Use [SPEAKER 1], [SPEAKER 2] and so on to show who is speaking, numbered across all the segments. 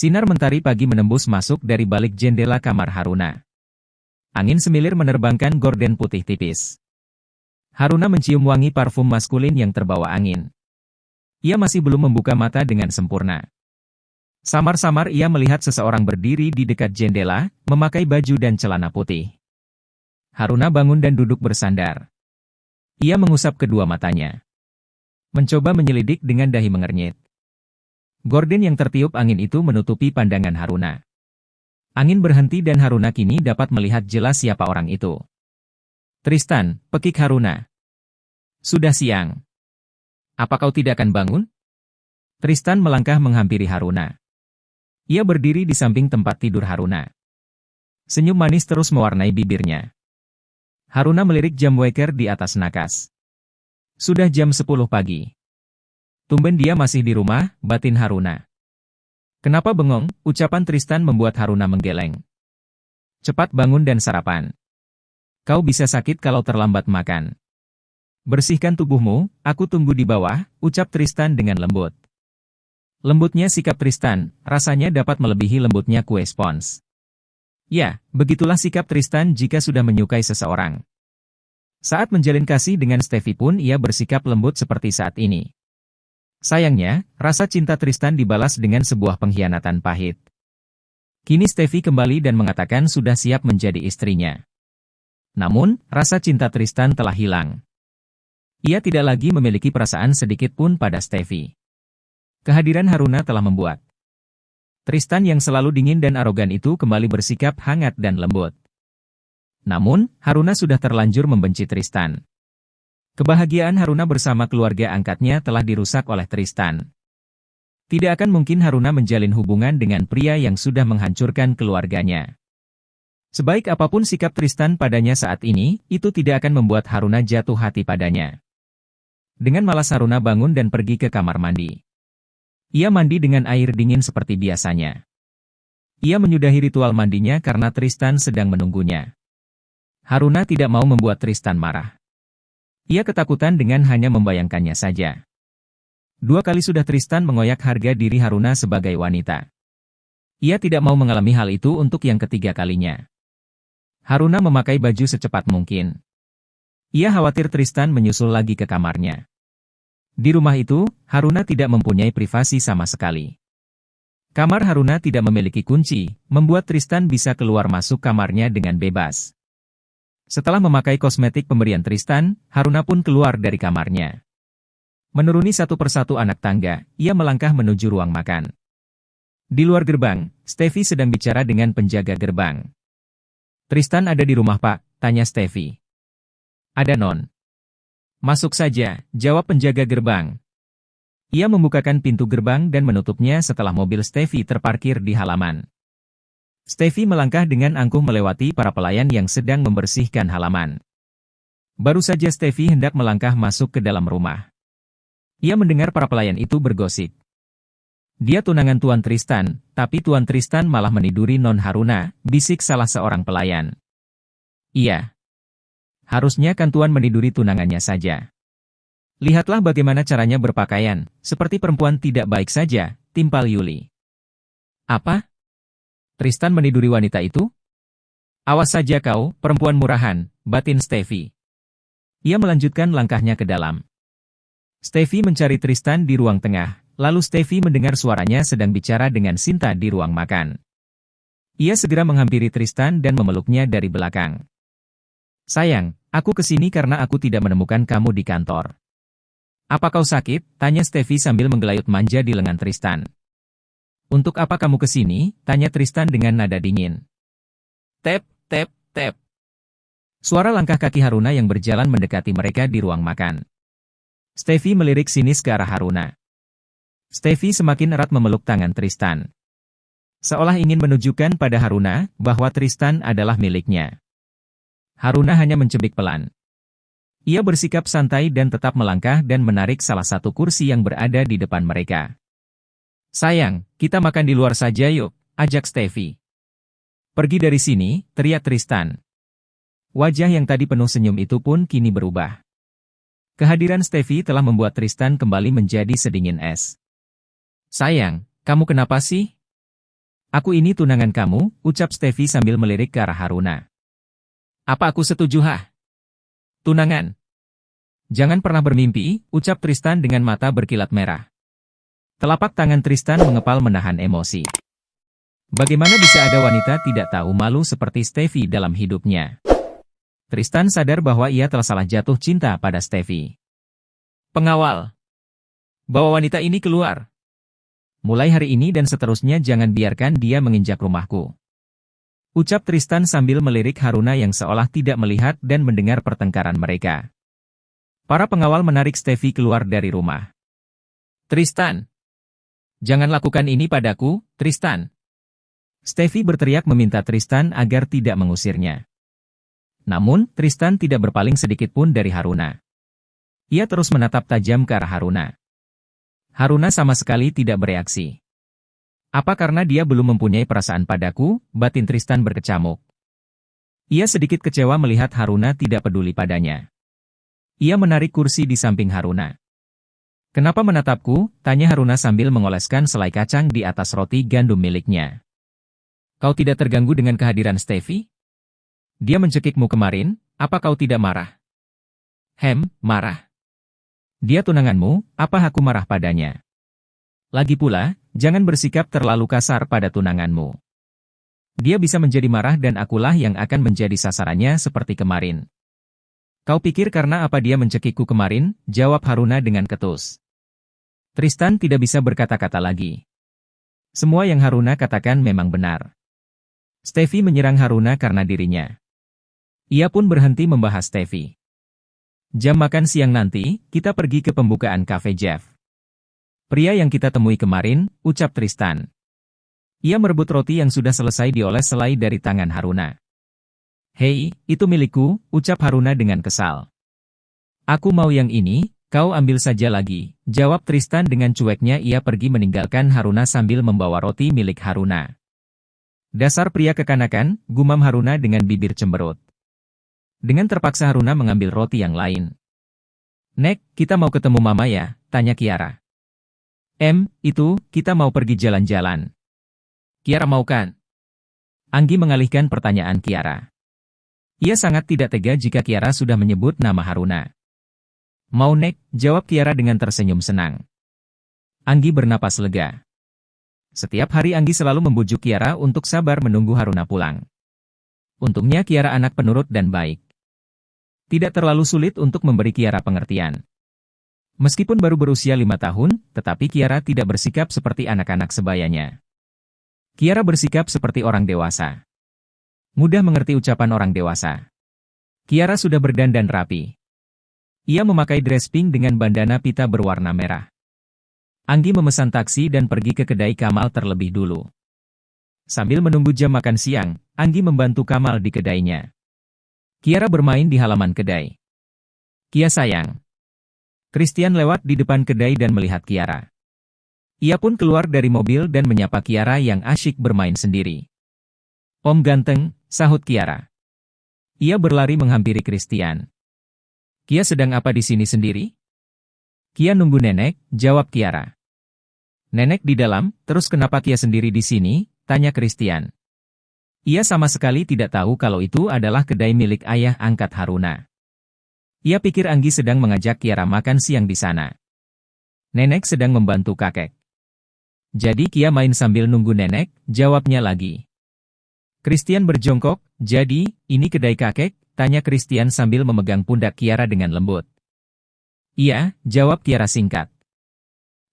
[SPEAKER 1] Sinar mentari pagi menembus masuk dari balik jendela kamar Haruna. Angin semilir menerbangkan gorden putih tipis. Haruna mencium wangi parfum maskulin yang terbawa angin. Ia masih belum membuka mata dengan sempurna. Samar-samar ia melihat seseorang berdiri di dekat jendela, memakai baju dan celana putih. Haruna bangun dan duduk bersandar. Ia mengusap kedua matanya. Mencoba menyelidik dengan dahi mengernyit. Gorden yang tertiup angin itu menutupi pandangan Haruna. Angin berhenti dan Haruna kini dapat melihat jelas siapa orang itu. Tristan, pekik Haruna. Sudah siang. Apa kau tidak akan bangun? Tristan melangkah menghampiri Haruna. Ia berdiri di samping tempat tidur Haruna. Senyum manis terus mewarnai bibirnya. Haruna melirik jam weker di atas nakas. Sudah jam 10 pagi. Tumben dia masih di rumah, batin Haruna. Kenapa bengong? Ucapan Tristan membuat Haruna menggeleng. Cepat bangun dan sarapan. Kau bisa sakit kalau terlambat makan. Bersihkan tubuhmu, aku tunggu di bawah, ucap Tristan dengan lembut. Lembutnya sikap Tristan, rasanya dapat melebihi lembutnya kue spons. Ya, begitulah sikap Tristan jika sudah menyukai seseorang. Saat menjalin kasih dengan Steffi pun ia bersikap lembut seperti saat ini. Sayangnya, rasa cinta Tristan dibalas dengan sebuah pengkhianatan pahit. Kini Steffi kembali dan mengatakan sudah siap menjadi istrinya. Namun, rasa cinta Tristan telah hilang. Ia tidak lagi memiliki perasaan sedikit pun pada Steffi. Kehadiran Haruna telah membuat Tristan yang selalu dingin dan arogan itu kembali bersikap hangat dan lembut. Namun, Haruna sudah terlanjur membenci Tristan. Kebahagiaan Haruna bersama keluarga angkatnya telah dirusak oleh Tristan. Tidak akan mungkin Haruna menjalin hubungan dengan pria yang sudah menghancurkan keluarganya. Sebaik apapun sikap Tristan padanya saat ini, itu tidak akan membuat Haruna jatuh hati padanya. Dengan malas Haruna bangun dan pergi ke kamar mandi. Ia mandi dengan air dingin seperti biasanya. Ia menyudahi ritual mandinya karena Tristan sedang menunggunya. Haruna tidak mau membuat Tristan marah. Ia ketakutan dengan hanya membayangkannya saja. 2 kali sudah Tristan mengoyak harga diri Haruna sebagai wanita. Ia tidak mau mengalami hal itu untuk yang ketiga kalinya. Haruna memakai baju secepat mungkin. Ia khawatir Tristan menyusul lagi ke kamarnya. Di rumah itu, Haruna tidak mempunyai privasi sama sekali. Kamar Haruna tidak memiliki kunci, membuat Tristan bisa keluar masuk kamarnya dengan bebas. Setelah memakai kosmetik pemberian Tristan, Haruna pun keluar dari kamarnya. Menuruni satu persatu anak tangga, ia melangkah menuju ruang makan. Di luar gerbang, Steffi sedang bicara dengan penjaga gerbang. Tristan ada di rumah Pak, tanya Steffi. Ada Non. Masuk saja, jawab penjaga gerbang. Ia membukakan pintu gerbang dan menutupnya setelah mobil Steffi terparkir di halaman. Steffi melangkah dengan angkuh melewati para pelayan yang sedang membersihkan halaman. Baru saja Steffi hendak melangkah masuk ke dalam rumah. Ia mendengar para pelayan itu bergosip. Dia tunangan Tuan Tristan, tapi Tuan Tristan malah meniduri Non Haruna, bisik salah seorang pelayan. Iya. Harusnya kan Tuan meniduri tunangannya saja. Lihatlah bagaimana caranya berpakaian, seperti perempuan tidak baik saja, timpal Yuli. Apa? Tristan meniduri wanita itu? Awas saja kau, perempuan murahan, batin Steffi. Ia melanjutkan langkahnya ke dalam. Steffi mencari Tristan di ruang tengah, lalu Steffi mendengar suaranya sedang bicara dengan Sinta di ruang makan. Ia segera menghampiri Tristan dan memeluknya dari belakang. Sayang, aku kesini karena aku tidak menemukan kamu di kantor. Apa kau sakit? Tanya Steffi sambil menggelayut manja di lengan Tristan. Untuk apa kamu kesini? Tanya Tristan dengan nada dingin. Tep, tep, tep. Suara langkah kaki Haruna yang berjalan mendekati mereka di ruang makan. Steffi melirik sinis ke arah Haruna. Steffi semakin erat memeluk tangan Tristan. Seolah ingin menunjukkan pada Haruna bahwa Tristan adalah miliknya. Haruna hanya mencebik pelan. Ia bersikap santai dan tetap melangkah dan menarik salah satu kursi yang berada di depan mereka. Sayang, kita makan di luar saja yuk, ajak Steffi. Pergi dari sini, teriak Tristan. Wajah yang tadi penuh senyum itu pun kini berubah. Kehadiran Steffi telah membuat Tristan kembali menjadi sedingin es. Sayang, kamu kenapa sih? Aku ini tunangan kamu, ucap Steffi sambil melirik ke arah Haruna. Apa aku setuju Tunangan? Jangan pernah bermimpi, ucap Tristan dengan mata berkilat merah. Telapak tangan Tristan mengepal menahan emosi. Bagaimana bisa ada wanita tidak tahu malu seperti Steffi dalam hidupnya? Tristan sadar bahwa ia telah salah jatuh cinta pada Steffi. Pengawal, bawa wanita ini keluar. Mulai hari ini dan seterusnya jangan biarkan dia menginjak rumahku. Ucap Tristan sambil melirik Haruna yang seolah tidak melihat dan mendengar pertengkaran mereka. Para pengawal menarik Steffi keluar dari rumah. Tristan! Jangan lakukan ini padaku, Tristan! Steffi berteriak meminta Tristan agar tidak mengusirnya. Namun, Tristan tidak berpaling sedikit pun dari Haruna. Ia terus menatap tajam ke arah Haruna. Haruna sama sekali tidak bereaksi. Apa karena dia belum mempunyai perasaan padaku, batin Tristan berkecamuk. Ia sedikit kecewa melihat Haruna tidak peduli padanya. Ia menarik kursi di samping Haruna. Kenapa menatapku? Tanya Haruna sambil mengoleskan selai kacang di atas roti gandum miliknya. Kau tidak terganggu dengan kehadiran Steffi? Dia mencekikmu kemarin, apa kau tidak marah? Marah. Dia tunanganmu, apa aku marah padanya? Lagi pula, jangan bersikap terlalu kasar pada tunanganmu. Dia bisa menjadi marah dan akulah yang akan menjadi sasarannya seperti kemarin. Kau pikir karena apa dia mencekikku kemarin? Jawab Haruna dengan ketus. Tristan tidak bisa berkata-kata lagi. Semua yang Haruna katakan memang benar. Steffi menyerang Haruna karena dirinya. Ia pun berhenti membahas Steffi. Jam makan siang nanti, kita pergi ke pembukaan Cafe Jeff. Pria yang kita temui kemarin, ucap Tristan. Ia merebut roti yang sudah selesai dioles selai dari tangan Haruna. Hei, itu milikku, ucap Haruna dengan kesal. Aku mau yang ini, kau ambil saja lagi, jawab Tristan dengan cueknya. Ia pergi meninggalkan Haruna sambil membawa roti milik Haruna. Dasar pria kekanakan, gumam Haruna dengan bibir cemberut. Dengan terpaksa Haruna mengambil roti yang lain. Nek, kita mau ketemu Mama ya, tanya Kiara. Itu, kita mau pergi jalan-jalan. Kiara mau kan? Anggi mengalihkan pertanyaan Kiara. Ia sangat tidak tega jika Kiara sudah menyebut nama Haruna. Mau Nek, jawab Kiara dengan tersenyum senang. Anggi bernapas lega. Setiap hari Anggi selalu membujuk Kiara untuk sabar menunggu Haruna pulang. Untungnya Kiara anak penurut dan baik. Tidak terlalu sulit untuk memberi Kiara pengertian. Meskipun baru berusia 5 tahun, tetapi Kiara tidak bersikap seperti anak-anak sebayanya. Kiara bersikap seperti orang dewasa. Mudah mengerti ucapan orang dewasa. Kiara sudah berdandan rapi. Ia memakai dress pink dengan bandana pita berwarna merah. Anggi memesan taksi dan pergi ke kedai Kamal terlebih dulu. Sambil menunggu jam makan siang, Anggi membantu Kamal di kedainya. Kiara bermain di halaman kedai. Kia sayang. Christian lewat di depan kedai dan melihat Kiara. Ia pun keluar dari mobil dan menyapa Kiara yang asyik bermain sendiri. Om ganteng, sahut Kiara. Ia berlari menghampiri Christian. Kia sedang apa di sini sendiri? Kia nunggu nenek, jawab Kiara. Nenek di dalam, terus kenapa Kia sendiri di sini? Tanya Christian. Ia sama sekali tidak tahu kalau itu adalah kedai milik ayah angkat Haruna. Ia pikir Anggi sedang mengajak Kiara makan siang di sana. Nenek sedang membantu kakek. Jadi Kia main sambil nunggu nenek, jawabnya lagi. Christian berjongkok, jadi, ini kedai kakek? Tanya Christian sambil memegang pundak Kiara dengan lembut. Iya, jawab Kiara singkat.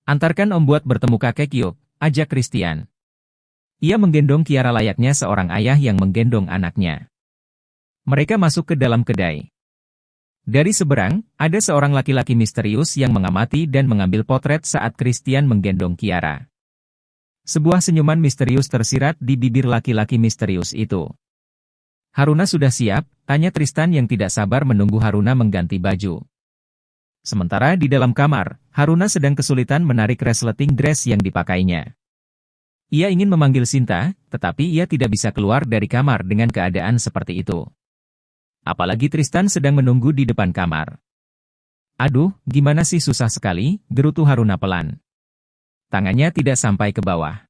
[SPEAKER 1] Antarkan om buat bertemu kakek yuk, ajak Christian. Ia menggendong Kiara layaknya seorang ayah yang menggendong anaknya. Mereka masuk ke dalam kedai. Dari seberang, ada seorang laki-laki misterius yang mengamati dan mengambil potret saat Christian menggendong Kiara. Sebuah senyuman misterius tersirat di bibir laki-laki misterius itu. Haruna sudah siap? Tanya Tristan yang tidak sabar menunggu Haruna mengganti baju. Sementara di dalam kamar, Haruna sedang kesulitan menarik resleting dress yang dipakainya. Ia ingin memanggil Sinta, tetapi ia tidak bisa keluar dari kamar dengan keadaan seperti itu. Apalagi Tristan sedang menunggu di depan kamar. Aduh, gimana sih susah sekali, gerutu Haruna pelan. Tangannya tidak sampai ke bawah.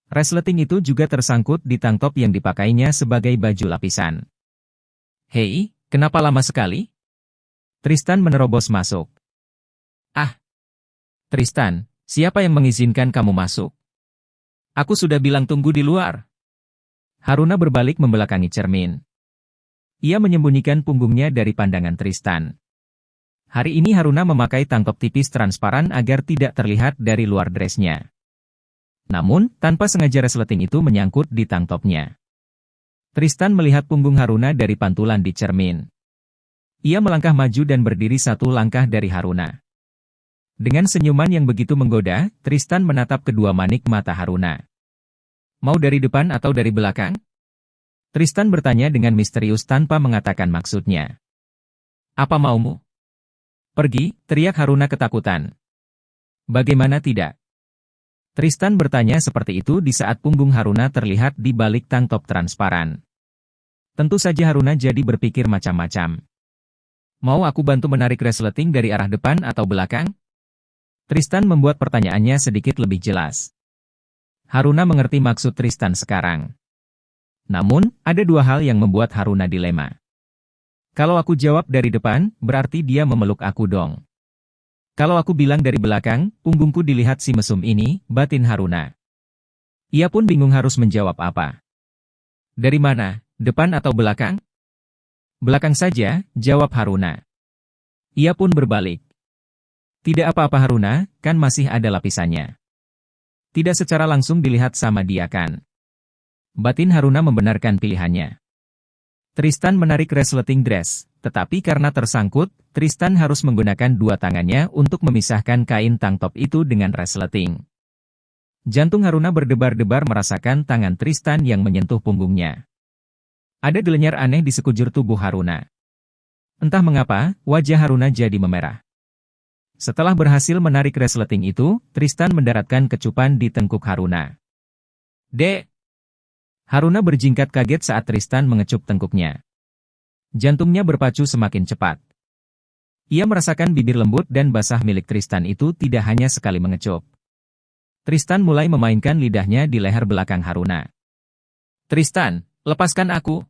[SPEAKER 1] Resleting itu juga tersangkut di tangkop yang dipakainya sebagai baju lapisan. "Hei, kenapa lama sekali?" Tristan menerobos masuk. "Ah, Tristan, siapa yang mengizinkan kamu masuk? Aku sudah bilang tunggu di luar." Haruna berbalik membelakangi cermin. Ia menyembunyikan punggungnya dari pandangan Tristan. Hari ini Haruna memakai tangkop tipis transparan agar tidak terlihat dari luar dressnya. Namun, tanpa sengaja resleting itu menyangkut di tangkopnya. Tristan melihat punggung Haruna dari pantulan di cermin. Ia melangkah maju dan berdiri satu langkah dari Haruna. Dengan senyuman yang begitu menggoda, Tristan menatap kedua manik mata Haruna. "Mau dari depan atau dari belakang?" Tristan bertanya dengan misterius tanpa mengatakan maksudnya. "Apa maumu?" "Pergi," teriak Haruna ketakutan. "Bagaimana tidak?" Tristan bertanya seperti itu di saat punggung Haruna terlihat di balik tangkop transparan. Tentu saja Haruna jadi berpikir macam-macam. "Mau aku bantu menarik resleting dari arah depan atau belakang?" Tristan membuat pertanyaannya sedikit lebih jelas. Haruna mengerti maksud Tristan sekarang. Namun, ada dua hal yang membuat Haruna dilema. Kalau aku jawab dari depan, berarti dia memeluk aku dong. Kalau aku bilang dari belakang, punggungku dilihat si mesum ini, batin Haruna. Ia pun bingung harus menjawab apa. "Dari mana, depan atau belakang?" "Belakang saja," jawab Haruna. Ia pun berbalik. "Tidak apa-apa Haruna, kan masih ada lapisannya." Tidak secara langsung dilihat sama dia kan. Batin Haruna membenarkan pilihannya. Tristan menarik resleting dress, tetapi karena tersangkut, Tristan harus menggunakan dua tangannya untuk memisahkan kain tank top itu dengan resleting. Jantung Haruna berdebar-debar merasakan tangan Tristan yang menyentuh punggungnya. Ada gelenyar aneh di sekujur tubuh Haruna. Entah mengapa, wajah Haruna jadi memerah. Setelah berhasil menarik resleting itu, Tristan mendaratkan kecupan di tengkuk Haruna. "Dek!" Haruna berjingkat kaget saat Tristan mengecup tengkuknya. Jantungnya berpacu semakin cepat. Ia merasakan bibir lembut dan basah milik Tristan itu tidak hanya sekali mengecup. Tristan mulai memainkan lidahnya di leher belakang Haruna. "Tristan, lepaskan aku!"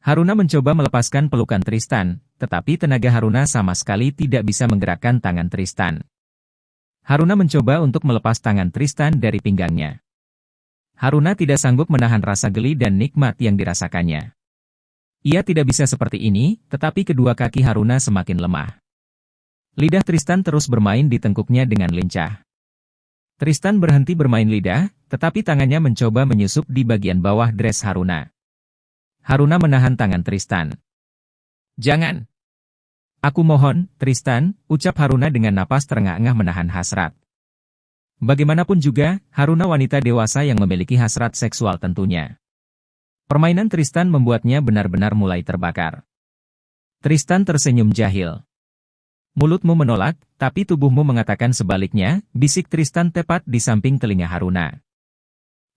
[SPEAKER 1] Haruna mencoba melepaskan pelukan Tristan, tetapi tenaga Haruna sama sekali tidak bisa menggerakkan tangan Tristan. Haruna mencoba untuk melepas tangan Tristan dari pinggangnya. Haruna tidak sanggup menahan rasa geli dan nikmat yang dirasakannya. Ia tidak bisa seperti ini, tetapi kedua kaki Haruna semakin lemah. Lidah Tristan terus bermain di tengkuknya dengan lincah. Tristan berhenti bermain lidah, tetapi tangannya mencoba menyusup di bagian bawah dress Haruna. Haruna menahan tangan Tristan. "Jangan! Aku mohon, Tristan," ucap Haruna dengan napas terengah-engah menahan hasrat. Bagaimanapun juga, Haruna wanita dewasa yang memiliki hasrat seksual tentunya. Permainan Tristan membuatnya benar-benar mulai terbakar. Tristan tersenyum jahil. "Mulutmu menolak, tapi tubuhmu mengatakan sebaliknya," bisik Tristan tepat di samping telinga Haruna.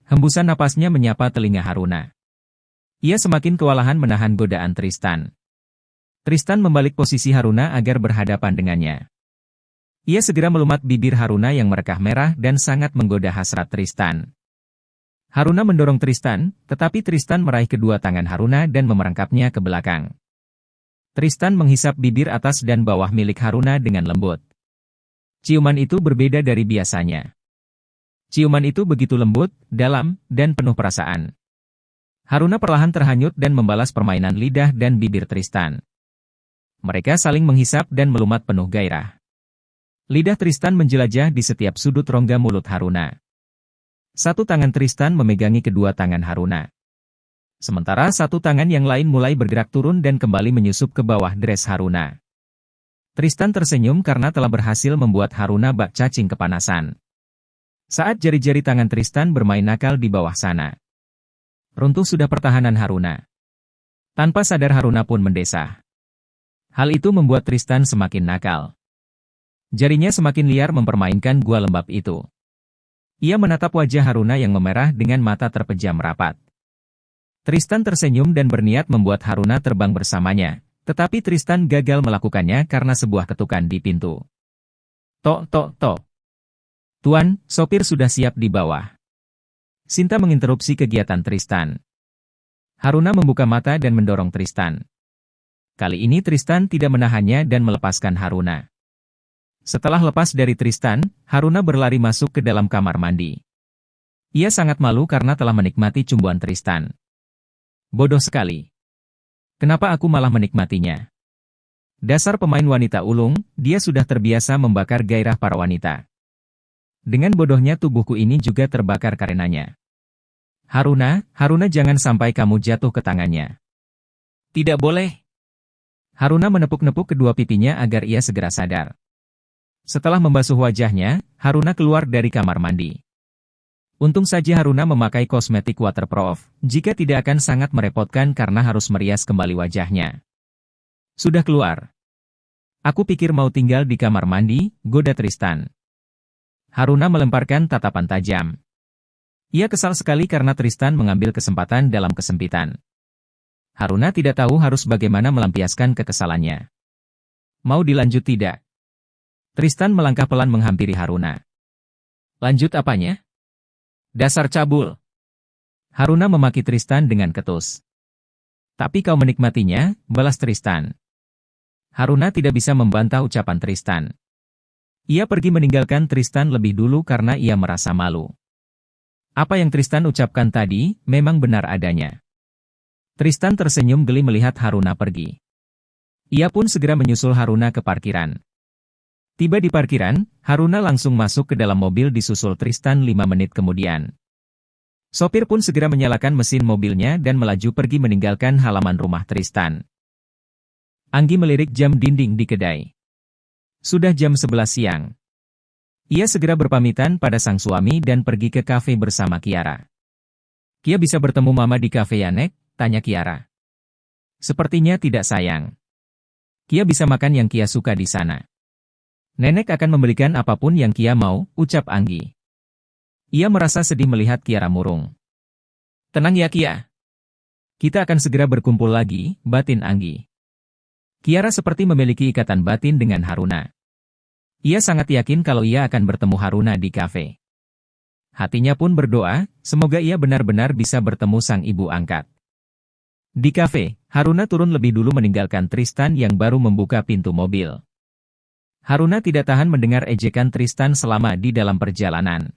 [SPEAKER 1] Hembusan napasnya menyapa telinga Haruna. Ia semakin kewalahan menahan godaan Tristan. Tristan membalik posisi Haruna agar berhadapan dengannya. Ia segera melumat bibir Haruna yang merekah merah dan sangat menggoda hasrat Tristan. Haruna mendorong Tristan, tetapi Tristan meraih kedua tangan Haruna dan memerangkapnya ke belakang. Tristan menghisap bibir atas dan bawah milik Haruna dengan lembut. Ciuman itu berbeda dari biasanya. Ciuman itu begitu lembut, dalam, dan penuh perasaan. Haruna perlahan terhanyut dan membalas permainan lidah dan bibir Tristan. Mereka saling menghisap dan melumat penuh gairah. Lidah Tristan menjelajah di setiap sudut rongga mulut Haruna. Satu tangan Tristan memegangi kedua tangan Haruna. Sementara satu tangan yang lain mulai bergerak turun dan kembali menyusup ke bawah dress Haruna. Tristan tersenyum karena telah berhasil membuat Haruna bak cacing kepanasan. Saat jari-jari tangan Tristan bermain nakal di bawah sana. Runtuh sudah pertahanan Haruna. Tanpa sadar Haruna pun mendesah. Hal itu membuat Tristan semakin nakal. Jarinya semakin liar mempermainkan gua lembab itu. Ia menatap wajah Haruna yang memerah dengan mata terpejam rapat. Tristan tersenyum dan berniat membuat Haruna terbang bersamanya, tetapi Tristan gagal melakukannya karena sebuah ketukan di pintu. "Tok, tok, tok. Tuan, sopir sudah siap di bawah." Sinta menginterupsi kegiatan Tristan. Haruna membuka mata dan mendorong Tristan. Kali ini Tristan tidak menahannya dan melepaskan Haruna. Setelah lepas dari Tristan, Haruna berlari masuk ke dalam kamar mandi. Ia sangat malu karena telah menikmati cumbuan Tristan. Bodoh sekali. Kenapa aku malah menikmatinya? Dasar pemain wanita ulung, dia sudah terbiasa membakar gairah para wanita. Dengan bodohnya tubuhku ini juga terbakar karenanya. Haruna jangan sampai kamu jatuh ke tangannya. Tidak boleh. Haruna menepuk-nepuk kedua pipinya agar ia segera sadar. Setelah membasuh wajahnya, Haruna keluar dari kamar mandi. Untung saja Haruna memakai kosmetik waterproof, jika tidak akan sangat merepotkan karena harus merias kembali wajahnya. Sudah keluar. Aku pikir mau tinggal di kamar mandi, goda Tristan. Haruna melemparkan tatapan tajam. Ia kesal sekali karena Tristan mengambil kesempatan dalam kesempitan. Haruna tidak tahu harus bagaimana melampiaskan kekesalannya. Mau dilanjut tidak? Tristan melangkah pelan menghampiri Haruna. Lanjut apanya? Dasar cabul. Haruna memaki Tristan dengan ketus. Tapi kau menikmatinya, balas Tristan. Haruna tidak bisa membantah ucapan Tristan. Ia pergi meninggalkan Tristan lebih dulu karena ia merasa malu. Apa yang Tristan ucapkan tadi, memang benar adanya. Tristan tersenyum geli melihat Haruna pergi. Ia pun segera menyusul Haruna ke parkiran. Tiba di parkiran, Haruna langsung masuk ke dalam mobil disusul Tristan 5 menit kemudian. Sopir pun segera menyalakan mesin mobilnya dan melaju pergi meninggalkan halaman rumah Tristan. Anggi melirik jam dinding di kedai. Sudah jam 11 siang. Ia segera berpamitan pada sang suami dan pergi ke kafe bersama Kiara. Kia bisa bertemu Mama di kafe ya, Nek? Tanya Kiara. Sepertinya tidak sayang. Kia bisa makan yang Kia suka di sana. Nenek akan membelikan apapun yang Kia mau, ucap Anggi. Ia merasa sedih melihat Kiara murung. Tenang ya Kia. Kita akan segera berkumpul lagi, batin Anggi. Kiara seperti memiliki ikatan batin dengan Haruna. Ia sangat yakin kalau ia akan bertemu Haruna di kafe. Hatinya pun berdoa, semoga ia benar-benar bisa bertemu sang ibu angkat. Di kafe, Haruna turun lebih dulu meninggalkan Tristan yang baru membuka pintu mobil. Haruna tidak tahan mendengar ejekan Tristan selama di dalam perjalanan.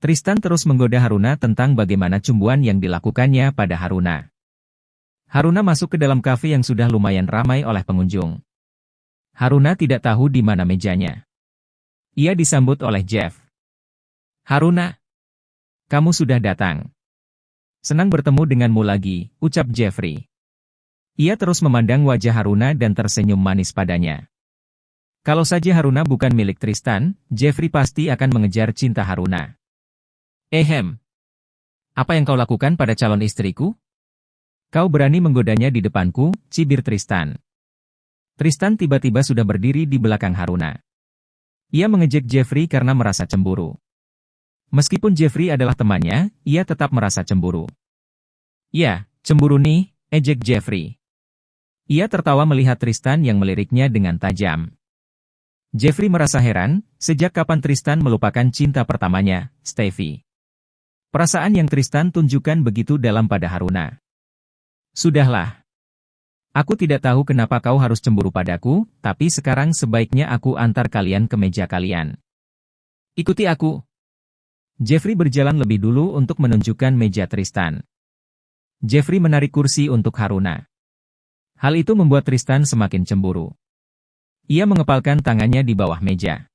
[SPEAKER 1] Tristan terus menggoda Haruna tentang bagaimana cumbuan yang dilakukannya pada Haruna. Haruna masuk ke dalam kafe yang sudah lumayan ramai oleh pengunjung. Haruna tidak tahu di mana mejanya. Ia disambut oleh Jeff. Haruna, kamu sudah datang. Senang bertemu denganmu lagi, ucap Jeffrey. Ia terus memandang wajah Haruna dan tersenyum manis padanya. Kalau saja Haruna bukan milik Tristan, Jeffrey pasti akan mengejar cinta Haruna. Apa yang kau lakukan pada calon istriku? Kau berani menggodanya di depanku, cibir Tristan. Tristan tiba-tiba sudah berdiri di belakang Haruna. Ia mengejek Jeffrey karena merasa cemburu. Meskipun Jeffrey adalah temannya, ia tetap merasa cemburu. Ya, cemburu nih, ejek Jeffrey. Ia tertawa melihat Tristan yang meliriknya dengan tajam. Jeffrey merasa heran, sejak kapan Tristan melupakan cinta pertamanya, Stevie. Perasaan yang Tristan tunjukkan begitu dalam pada Haruna. Sudahlah. Aku tidak tahu kenapa kau harus cemburu padaku, tapi sekarang sebaiknya aku antar kalian ke meja kalian. Ikuti aku. Jeffrey berjalan lebih dulu untuk menunjukkan meja Tristan. Jeffrey menarik kursi untuk Haruna. Hal itu membuat Tristan semakin cemburu. Ia mengepalkan tangannya di bawah meja.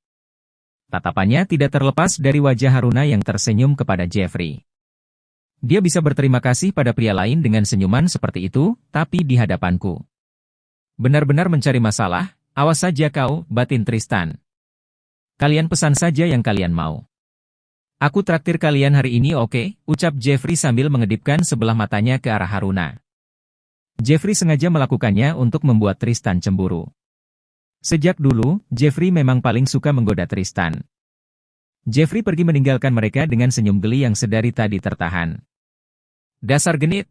[SPEAKER 1] Tatapannya tidak terlepas dari wajah Haruna yang tersenyum kepada Jeffrey. Dia bisa berterima kasih pada pria lain dengan senyuman seperti itu, tapi di hadapanku. Benar-benar mencari masalah, awas saja kau, batin Tristan. Kalian pesan saja yang kalian mau. Aku traktir kalian hari ini oke, ucap Jeffrey sambil mengedipkan sebelah matanya ke arah Haruna. Jeffrey sengaja melakukannya untuk membuat Tristan cemburu. Sejak dulu, Jeffrey memang paling suka menggoda Tristan. Jeffrey pergi meninggalkan mereka dengan senyum geli yang sedari tadi tertahan. Dasar genit!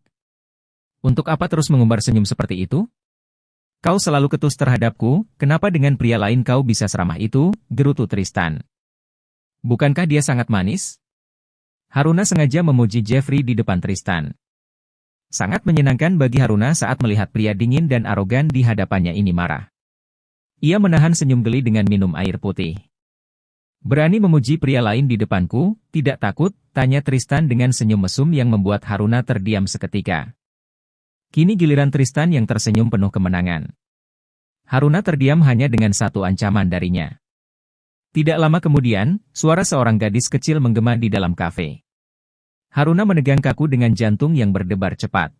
[SPEAKER 1] Untuk apa terus mengumbar senyum seperti itu? Kau selalu ketus terhadapku, kenapa dengan pria lain kau bisa seramah itu, gerutu Tristan. Bukankah dia sangat manis? Haruna sengaja memuji Jeffrey di depan Tristan. Sangat menyenangkan bagi Haruna saat melihat pria dingin dan arogan di hadapannya ini marah. Ia menahan senyum geli dengan minum air putih. Berani memuji pria lain di depanku, tidak takut? Tanya Tristan dengan senyum mesum yang membuat Haruna terdiam seketika. Kini giliran Tristan yang tersenyum penuh kemenangan. Haruna terdiam hanya dengan satu ancaman darinya. Tidak lama kemudian, suara seorang gadis kecil menggema di dalam kafe. Haruna menegang kaku dengan jantung yang berdebar cepat.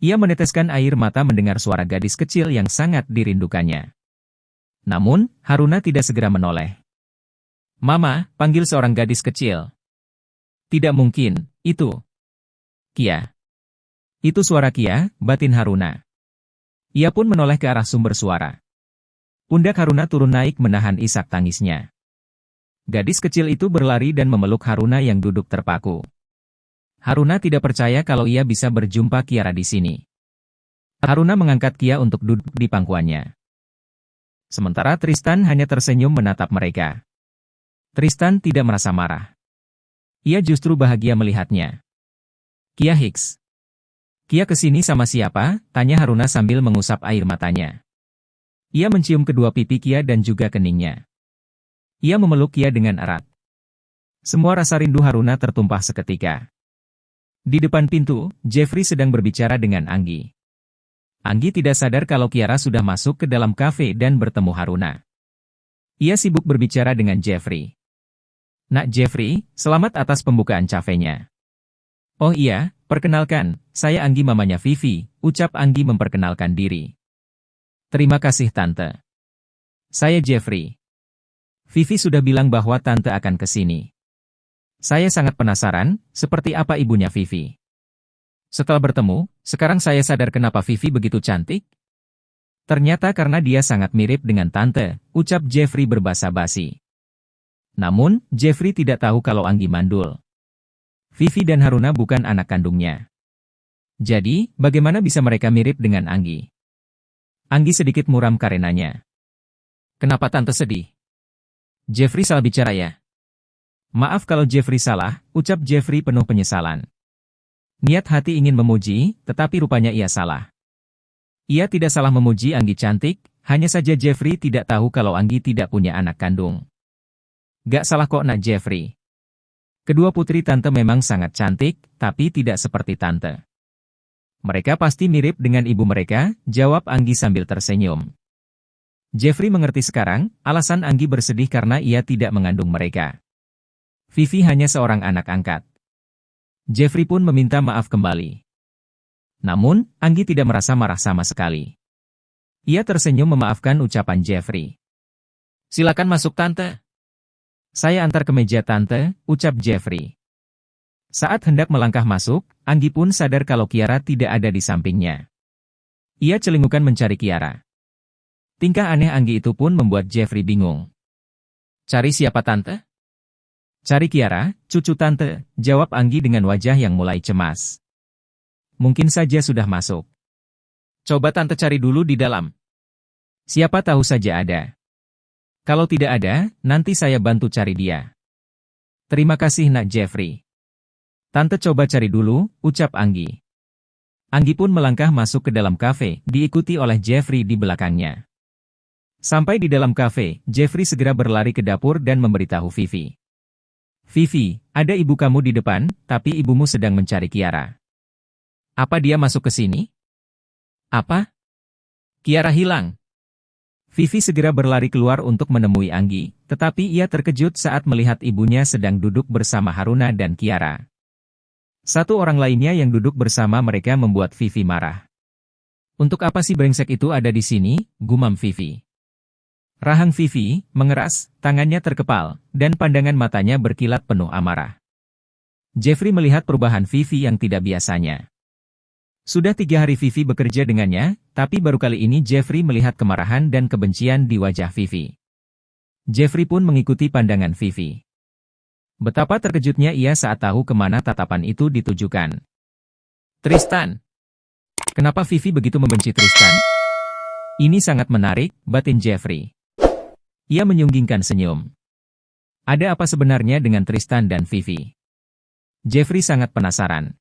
[SPEAKER 1] Ia meneteskan air mata mendengar suara gadis kecil yang sangat dirindukannya. Namun, Haruna tidak segera menoleh. Mama, panggil seorang gadis kecil. Tidak mungkin, itu Kia. Itu suara Kia, batin Haruna. Ia pun menoleh ke arah sumber suara. Pundak Haruna turun naik menahan isak tangisnya. Gadis kecil itu berlari dan memeluk Haruna yang duduk terpaku. Haruna tidak percaya kalau ia bisa berjumpa Kiara di sini. Haruna mengangkat Kia untuk duduk di pangkuannya. Sementara Tristan hanya tersenyum menatap mereka. Tristan tidak merasa marah. Ia justru bahagia melihatnya. Kia Hicks. Kia kesini sama siapa? Tanya Haruna sambil mengusap air matanya. Ia mencium kedua pipi Kia dan juga keningnya. Ia memeluk Kia dengan erat. Semua rasa rindu Haruna tertumpah seketika. Di depan pintu, Jeffrey sedang berbicara dengan Anggi. Anggi tidak sadar kalau Kiara sudah masuk ke dalam kafe dan bertemu Haruna. Ia sibuk berbicara dengan Jeffrey. Nak Jeffrey, selamat atas pembukaan kafenya. Oh iya, perkenalkan, saya Anggi mamanya Vivi, ucap Anggi memperkenalkan diri. Terima kasih Tante. Saya Jeffrey. Vivi sudah bilang bahwa Tante akan ke sini. Saya sangat penasaran, seperti apa ibunya Vivi. Setelah bertemu, sekarang saya sadar kenapa Vivi begitu cantik. Ternyata karena dia sangat mirip dengan Tante, ucap Jeffrey berbasa-basi. Namun, Jeffrey tidak tahu kalau Anggi mandul. Vivi dan Haruna bukan anak kandungnya. Jadi, bagaimana bisa mereka mirip dengan Anggi? Anggi sedikit muram karenanya. Kenapa Tante sedih? Jeffrey salah bicara ya? Maaf kalau Jeffrey salah, ucap Jeffrey penuh penyesalan. Niat hati ingin memuji, tetapi rupanya ia salah. Ia tidak salah memuji Anggi cantik, hanya saja Jeffrey tidak tahu kalau Anggi tidak punya anak kandung. Gak salah kok nak Jeffrey. Kedua putri Tante memang sangat cantik, tapi tidak seperti Tante. Mereka pasti mirip dengan ibu mereka, jawab Anggi sambil tersenyum. Jeffrey mengerti sekarang, alasan Anggi bersedih karena ia tidak mengandung mereka. Vivi hanya seorang anak angkat. Jeffrey pun meminta maaf kembali. Namun, Anggi tidak merasa marah sama sekali. Ia tersenyum memaafkan ucapan Jeffrey. Silakan masuk Tante. Saya antar ke meja Tante, ucap Jeffrey. Saat hendak melangkah masuk, Anggi pun sadar kalau Kiara tidak ada di sampingnya. Ia celingukan mencari Kiara. Tingkah aneh Anggi itu pun membuat Jeffrey bingung. Cari siapa Tante? Cari Kiara, cucu Tante, jawab Anggi dengan wajah yang mulai cemas. Mungkin saja sudah masuk. Coba Tante cari dulu di dalam. Siapa tahu saja ada. Kalau tidak ada, nanti saya bantu cari dia. Terima kasih nak Jeffrey. Tante coba cari dulu, ucap Anggi. Anggi pun melangkah masuk ke dalam kafe, diikuti oleh Jeffrey di belakangnya. Sampai di dalam kafe, Jeffrey segera berlari ke dapur dan memberitahu Vivi. Vivi, ada ibu kamu di depan, tapi ibumu sedang mencari Kiara. Apa dia masuk ke sini? Apa? Kiara hilang. Vivi segera berlari keluar untuk menemui Anggi, tetapi ia terkejut saat melihat ibunya sedang duduk bersama Haruna dan Kiara. Satu orang lainnya yang duduk bersama mereka membuat Vivi marah. Untuk apa sih brengsek itu ada di sini, gumam Vivi. Rahang Vivi mengeras, tangannya terkepal, dan pandangan matanya berkilat penuh amarah. Jeffrey melihat perubahan Vivi yang tidak biasanya. Sudah 3 hari Vivi bekerja dengannya, tapi baru kali ini Jeffrey melihat kemarahan dan kebencian di wajah Vivi. Jeffrey pun mengikuti pandangan Vivi. Betapa terkejutnya ia saat tahu kemana tatapan itu ditujukan. Tristan. Kenapa Vivi begitu membenci Tristan? Ini sangat menarik, batin Jeffrey. Ia menyunggingkan senyum. Ada apa sebenarnya dengan Tristan dan Vivi? Jeffrey sangat penasaran.